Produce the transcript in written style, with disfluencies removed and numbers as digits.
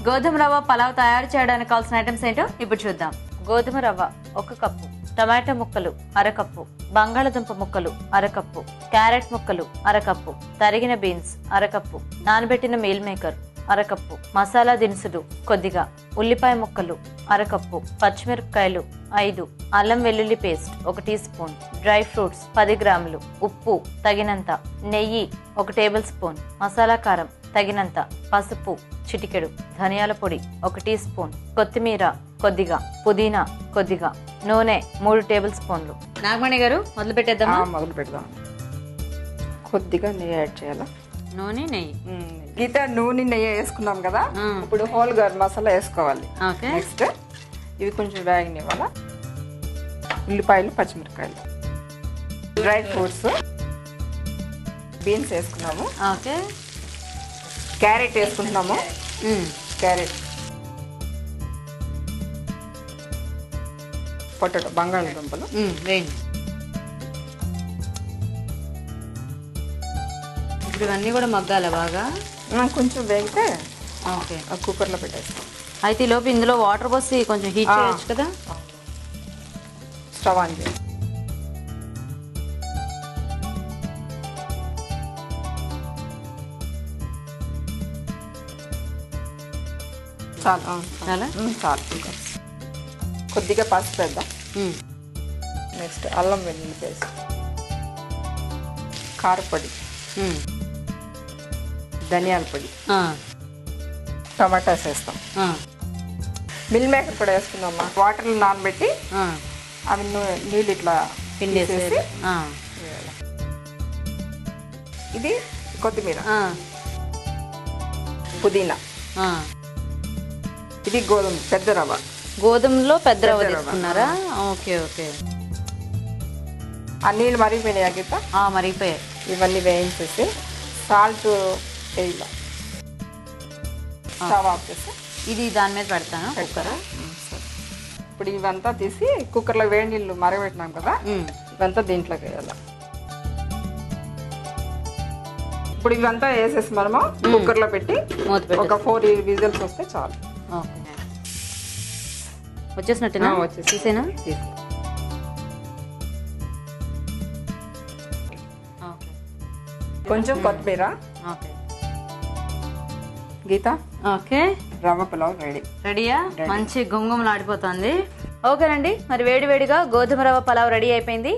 గోధుమ రవ్వ పలావ్ తయారు చేయడానికి కావాల్సిన ఐటమ్స్ ఏంటో ఇప్పుడు చూద్దాం. గోధుమ రవ్వ 1 కప్పు, టమాటో ముక్కలు 1/2 కప్పు, బంగాళదుంప ముక్కలు 1/2 కప్పు, క్యారెట్ ముక్కలు 1/2 కప్పు, తరిగిన బీన్స్ 1/2 కప్పు, నానబెట్టిన మీల్ మేకర్ 1/2 కప్పు, మసాలా దినుసులు కొద్దిగా, ఉల్లిపాయ ముక్కలు 1/2 కప్పు, పచ్చిమిరపకాయలు 5, అల్లం వెల్లుల్లి paste 1 teaspoon, dry fruits 10 గ్రాములు, ఉప్పు తగినంత, నెయ్యి 1 టేబుల్ స్పూన్, మసాలా కారం తగినంత, పసుపు చిటికెడు, ధనియాల పొడి 1 టీ స్పూన్, కొత్తిమీర కొద్దిగా, పుదీనా కొద్దిగా, నూనె 3 టేబుల్ స్పూన్లు. నాగమణి గారు మొదలు పెట్టేద్దామా? మొదలు పెడదాం. కొద్దిగా నెయ్యి యాడ్ చేయాలా? నూనె నెయ్యి. గీత నూనె నెయ్యి వేసుకున్నాం కదా, ఇప్పుడు హోల్ గరం మసాలా వేసుకోవాలి. నెక్స్ట్ ఇవి కొంచెం వేగనివ్వాలా. ఉల్లిపాయలు, పచ్చిమిరపకాయలు, డ్రై ఫ్రూట్స్, బీన్స్ వేసుకున్నాము. ఓకే, క్యారెట్ వేసుకుంటున్నాము. క్యారెట్, పొటాటో, బంగాళదుంపలు వేయండి. ఇప్పుడు ఇవన్నీ కూడా మగ్గాలి బాగా. కొంచెం వేగితే ఓకే కుక్కర్లో పెట్టేస్తాం. అయితే ఈ లోపు ఇందులో వాటర్ పోసి కొంచెం హీట్ చేయొచ్చు కదా. స్టవ్ ఆన్ చేయాలి. చాలా కొద్దిగా పసుపు వేద్దాం. నెక్స్ట్ అల్లం వెల్లుల్లి పేస్ట్, కారపొడి, ధనియాల పొడి, టమాటాస్ వేస్తాం. మిల్ మేకర్ కూడా వేసుకుందామా. వాటర్లో నానబెట్టి అవి నీళ్ళు ఇట్లా పిండేసేసి ఇది కొత్తిమీర, పుదీనా, ఇది గోధుమ పెద్ద రవ్వ. గోధుమలో పెద్ద రవ్వ తీసుకున్నారా? Okay okay. ఆ నీళ్ళు మరిగిపోయినాయి గీత? మరిగిపోయాయి. ఇవన్నీ వేయించేసి సాల్ట్ వేయాల. స్టవ్ ఆఫ్ చేసి ఇది దాని మీద పెడతాను కుక్కర్. ఇప్పుడు ఇవంతా తీసి కుక్కర్లో వేడి నీళ్ళు మరగబెట్టినాం కదా, ఇవంతా దీంట్లోకి వేయాలి. ఇప్పుడు ఇవంతా వేసేసి మనము కుక్కర్లో పెట్టి ఒక 4 విజిల్స్ వస్తే చాలు. వచ్చేసినట్టేనా? తీసేనా? కొంచెం కొత్తిమీర. గీత, ఓకే, రవ్వ పులావ్ రెడీయా? మంచి గుమగుమలాడిపోతుంది. ఓకేనండి, మరి వేడివేడిగా గోధుమ రవ్వ పలావ్ రెడీ అయిపోయింది.